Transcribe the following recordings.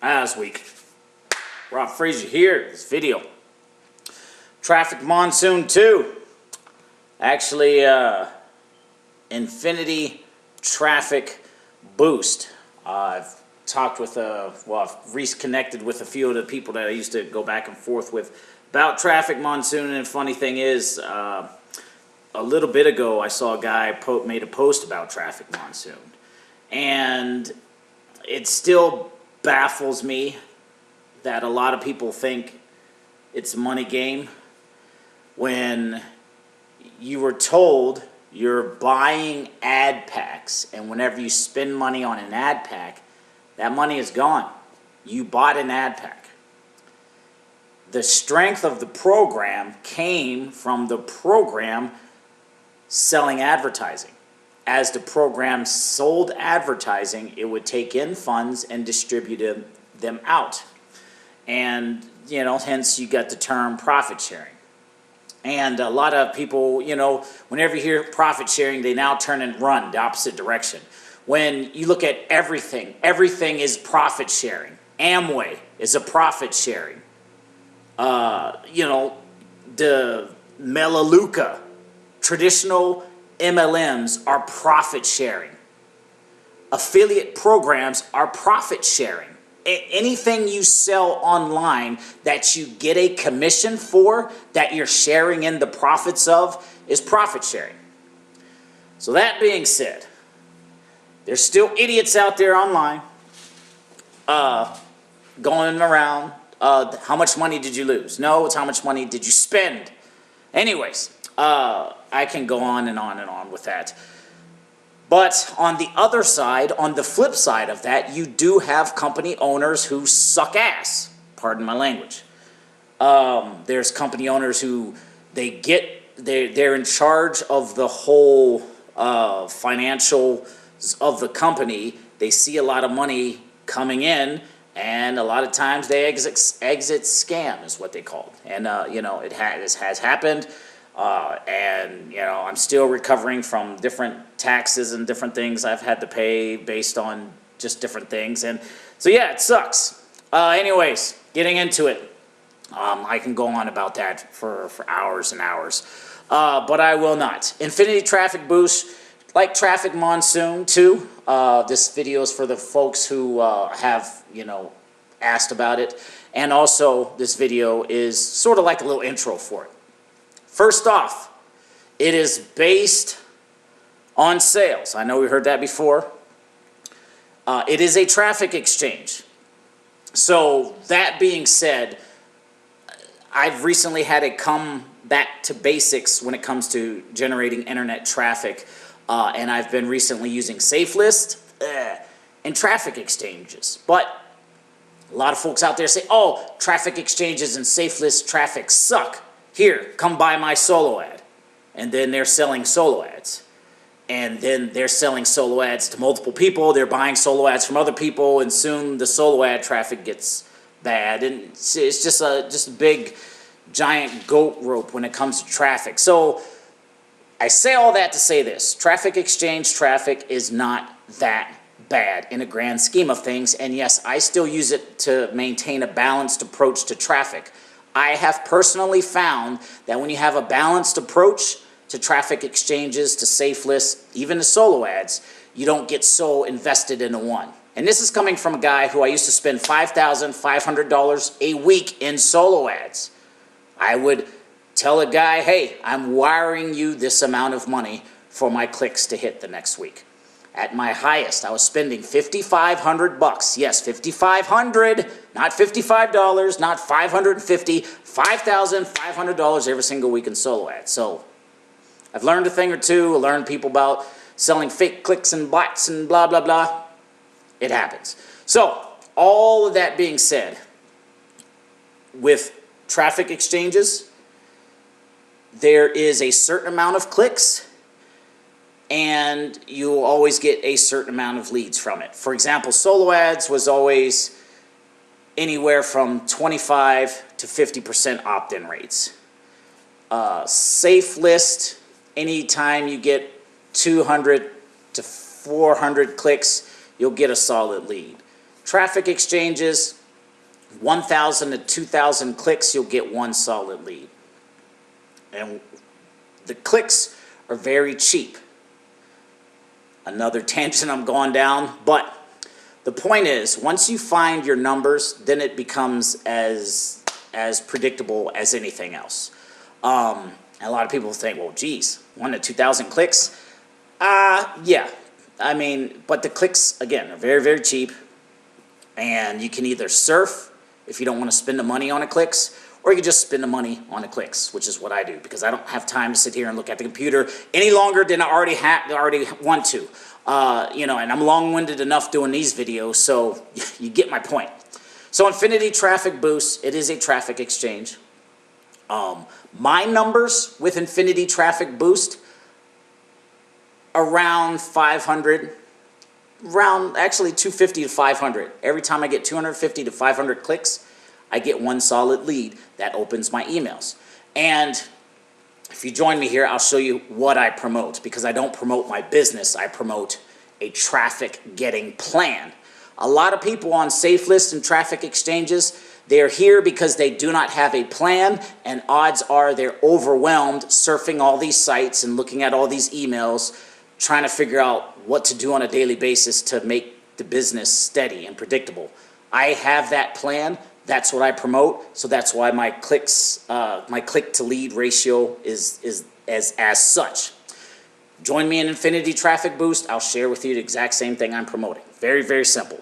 This week, Rob Frazier here. This video, Traffic Monsoon 2. Actually, Infinity Traffic Boost. I've talked with I've reconnected with a few of the people that I used to go back and forth with about Traffic Monsoon. And the funny thing is, a little bit ago, I saw a guy made a post about Traffic Monsoon, and it still baffles me that a lot of people think it's a money game when you were told you're buying ad packs, and whenever you spend money on an ad pack, that money is gone. You bought an ad pack. The strength of the program came from the program selling advertising. As the program sold advertising, it would take in funds and distribute them out. And, hence you got the term profit sharing. And a lot of people, whenever you hear profit sharing, they now turn and run the opposite direction. When you look at everything is profit sharing. Amway is a profit sharing. The Melaleuca, traditional MLMs are profit sharing. Affiliate programs are profit sharing. Anything you sell online that you get a commission for, that you're sharing in the profits of, is profit sharing. So that being said, there's still idiots out there online going around, how much money did you lose? No, it's how much money did you spend? Anyways, I can go on and on and on with that. But on the other side, on the flip side of that, you do have company owners who suck ass. Pardon my language. There's company owners who they're in charge of the whole financials of the company. They see a lot of money coming in, and a lot of times they exit scam is what they call it. And this has happened. I'm still recovering from different taxes and different things I've had to pay based on just different things. And so, yeah, it sucks. Anyways, getting into it. I can go on about that for hours and hours. But I will not. Infinity Traffic Boost, like Traffic Monsoon 2. This video is for the folks who have, asked about it. And also, this video is sort of like a little intro for it. First off, it is based on sales. I know we heard that before. It is a traffic exchange. So that being said, I've recently had to come back to basics when it comes to generating internet traffic. And I've been recently using SafeList and traffic exchanges. But a lot of folks out there say, oh, traffic exchanges and SafeList traffic suck. Here, come buy my solo ad. And then they're selling solo ads. And then they're selling solo ads to multiple people. They're buying solo ads from other people. And soon the solo ad traffic gets bad. And it's just a big, giant goat rope when it comes to traffic. So I say all that to say this. Traffic exchange traffic is not that bad in a grand scheme of things. And yes, I still use it to maintain a balanced approach to traffic. I have personally found that when you have a balanced approach to traffic exchanges, to SafeList, even to solo ads, you don't get so invested into one. And this is coming from a guy who I used to spend $5,500 a week in solo ads. I would tell a guy, hey, I'm wiring you this amount of money for my clicks to hit the next week. At my highest, I was spending $5,500. Yes, $5,500, not $55, not $550, $5,500 every single week in solo ads. So I've learned a thing or two. I learned people about selling fake clicks and bots and blah, blah, blah. It happens. So all of that being said, with traffic exchanges, there is a certain amount of clicks, and you'll always get a certain amount of leads from it. For example, solo ads was always anywhere from 25 to 50% opt-in rates. SafeList, anytime you get 200 to 400 clicks, you'll get a solid lead. Traffic exchanges, 1,000 to 2,000 clicks, you'll get one solid lead. And the clicks are very cheap. Another tangent I'm going down, but the point is, once you find your numbers, then it becomes as predictable as anything else. And a lot of people think, well, geez, 1 to 2,000 clicks? Yeah. I mean, but the clicks, again, are very, very cheap. And you can either surf if you don't want to spend the money on the clicks, or you can just spend the money on the clicks, which is what I do, because I don't have time to sit here and look at the computer any longer than I already want to. You know, and I'm long-winded enough doing these videos, so you get my point. So Infinity Traffic Boost, it is a traffic exchange. My numbers with Infinity Traffic Boost, around 500, around actually 250 to 500. Every time I get 250 to 500 clicks, I get one solid lead that opens my emails. And if you join me here, I'll show you what I promote, because I don't promote my business, I promote a traffic getting plan. A lot of people on safe lists and traffic exchanges, they're here because they do not have a plan, and odds are they're overwhelmed surfing all these sites and looking at all these emails, trying to figure out what to do on a daily basis to make the business steady and predictable. I have that plan. That's what I promote, so that's why my clicks, my click to lead ratio is as such. Join me in Infinity Traffic Boost. I'll share with you the exact same thing I'm promoting. Very, very simple.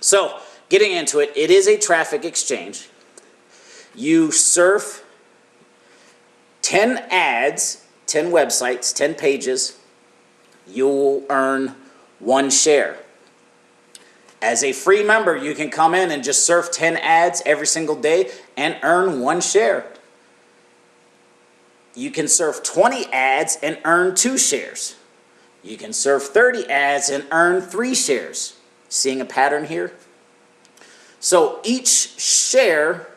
So, getting into it, it is a traffic exchange. You surf 10 ads, 10 websites, 10 pages. You'll earn 1 share. As a free member, you can come in and just surf 10 ads every single day and earn 1 share. You can surf 20 ads and earn 2 shares. You can surf 30 ads and earn 3 shares. Seeing a pattern here? So each share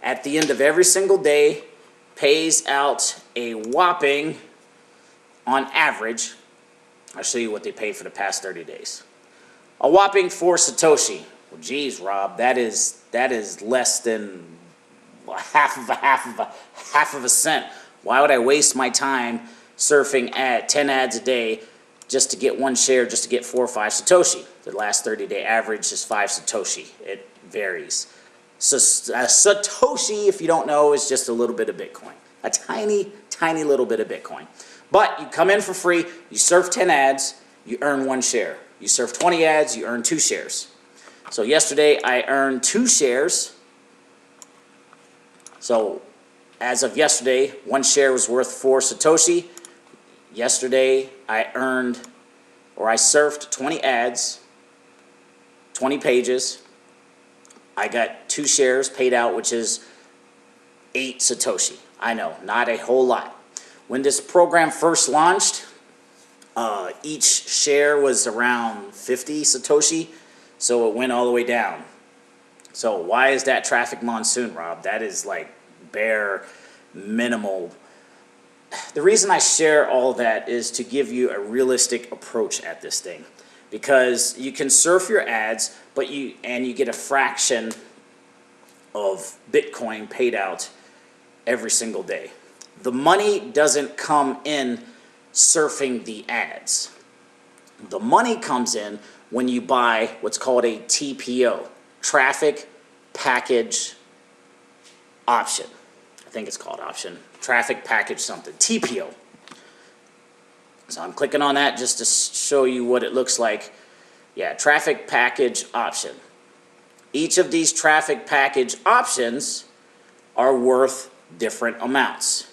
at the end of every single day pays out a whopping, on average, I'll show you what they paid for the past 30 days. A whopping 4 Satoshi. Well, geez, Rob, that is less than half of a cent. Why would I waste my time surfing at 10 ads a day just to get 1 share, just to get 4 or 5 Satoshi? The last 30-day average is 5 Satoshi. It varies. So a Satoshi, if you don't know, is just a little bit of Bitcoin. A tiny, tiny little bit of Bitcoin. But you come in for free, you surf 10 ads, you earn 1 share. You surf 20 ads, you earn 2 shares. So yesterday I earned 2 shares. So as of yesterday, 1 share was worth 4 Satoshi. Yesterday I surfed 20 ads, 20 pages. I got 2 shares paid out, which is 8 Satoshi. I know, not a whole lot. When this program first launched, each share was around 50 Satoshi, so it went all the way down. So why is that Traffic Monsoon, Rob? That is like bare minimal. The reason I share all that is to give you a realistic approach at this thing, because you can surf your ads, but you get a fraction of Bitcoin paid out every single day. The money doesn't come in surfing the ads. The money comes in when you buy what's called a TPO, Traffic Package Option. I think it's called option. Traffic Package something. TPO. So I'm clicking on that just to show you what it looks like. Yeah, Traffic Package Option. Each of these Traffic Package options are worth different amounts.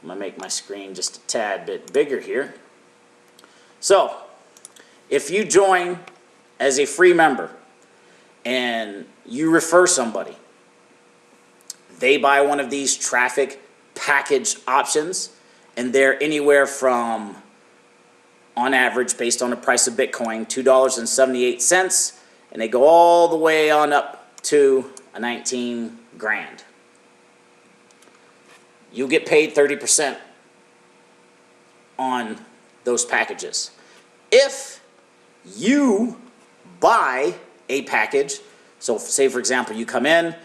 I'm going to make my screen just a tad bit bigger here. So, if you join as a free member and you refer somebody, they buy one of these traffic package options, and they're anywhere from, on average, based on the price of Bitcoin, $2.78, and they go all the way on up to a 19 grand. You'll get paid 30% on those packages. If you buy a package. So say, for example, you come in,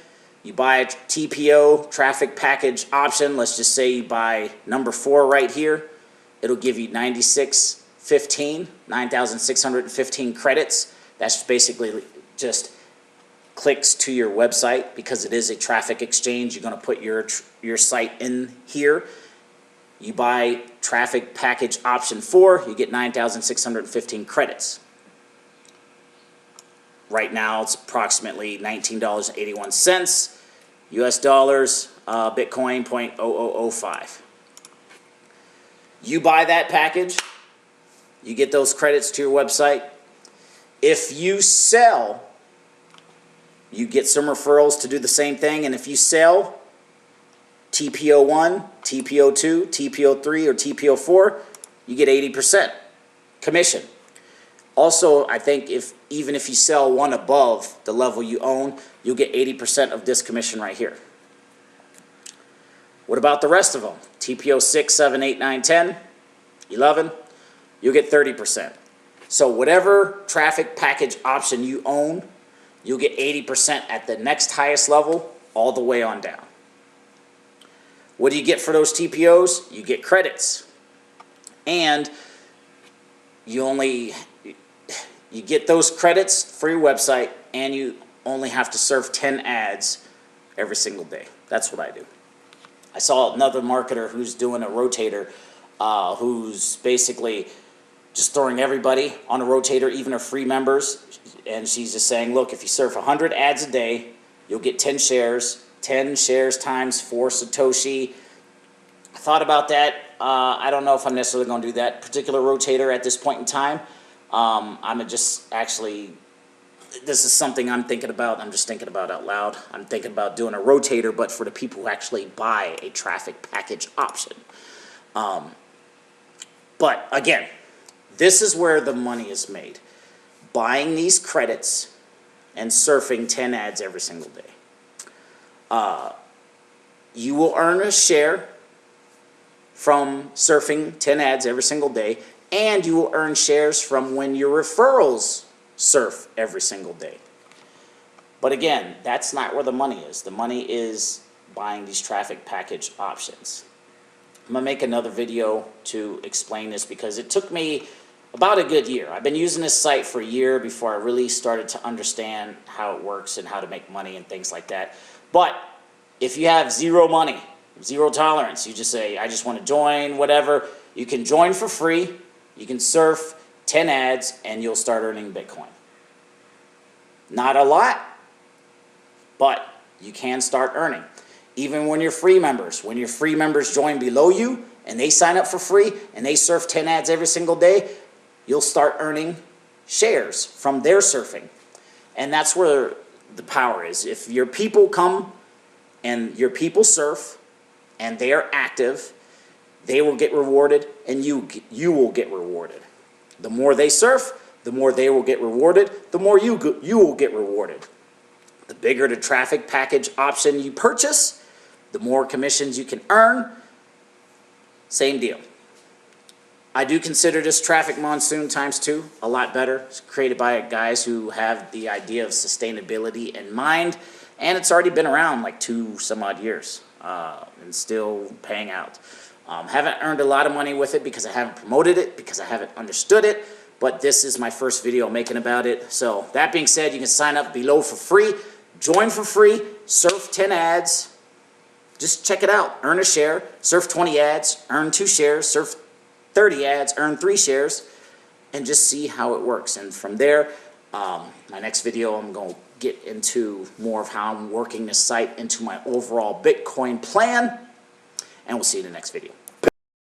you buy a TPO, traffic package option. Let's just say you buy number 4 right here. It'll give you 9,615 credits. That's basically just clicks to your website because it is a traffic exchange. You're going to put your site in here. You buy traffic package option 4, you get 9,615 credits. Right now it's approximately $19.81 US dollars, Bitcoin 0.0005. You buy that package, you get those credits to your website. If you sell, you get some referrals to do the same thing, and if you sell TPO1, TPO2, TPO3, or TPO4, you get 80% commission. Also, I think even if you sell one above the level you own, you'll get 80% of this commission right here. What about the rest of them? TPO 6, 7, 8, 9, 10, 11, you'll get 30%. So whatever traffic package option you own, you'll get 80% at the next highest level all the way on down. What do you get for those TPOs? You get credits. And you get those credits for your website, and you only have to serve 10 ads every single day. That's what I do. I saw another marketer who's doing a rotator, who's basically just throwing everybody on a rotator, even her free members, and she's just saying, look, if you serve 100 ads a day, you'll get 10 shares. 10 shares times 4 Satoshi. I thought about that. I don't know if I'm necessarily going to do that particular rotator at this point in time. I'm just actually, this is something I'm thinking about. I'm just thinking about out loud. I'm thinking about doing a rotator, but for the people who actually buy a traffic package option. But again, this is where the money is made. Buying these credits and surfing 10 ads every single day. You will earn a share from surfing 10 ads every single day, and you will earn shares from when your referrals surf every single day. But again, that's not where the money is. The money is buying these traffic package options. I'm going to make another video to explain this because it took me about a good year. I've been using this site for a year before I really started to understand how it works and how to make money and things like that. But if you have zero money, zero tolerance, you just say, I just want to join, whatever, you can join for free, you can surf 10 ads, and you'll start earning Bitcoin. Not a lot, but you can start earning. Even when your free members join below you, and they sign up for free, and they surf 10 ads every single day, you'll start earning shares from their surfing. And that's where the power is. If your people come and your people surf and they are active, they will get rewarded, and you will get rewarded. The more they surf, the more they will get rewarded, the more you will get rewarded. The bigger the traffic package option you purchase, the more commissions you can earn. Same deal. I do consider this Traffic Monsoon ×2 a lot better. It's created by guys who have the idea of sustainability in mind, and it's already been around like 2 some odd years and still paying out. Haven't earned a lot of money with it because I haven't promoted it, because I haven't understood it, but this is my first video making about it. So that being said, you can sign up below for free, join for free, surf 10 ads, just check it out, earn a share, surf 20 ads, earn 2 shares, surf 30 ads, earn 3 shares, and just see how it works. And from there, my next video, I'm going to get into more of how I'm working this site into my overall Bitcoin plan, and we'll see you in the next video.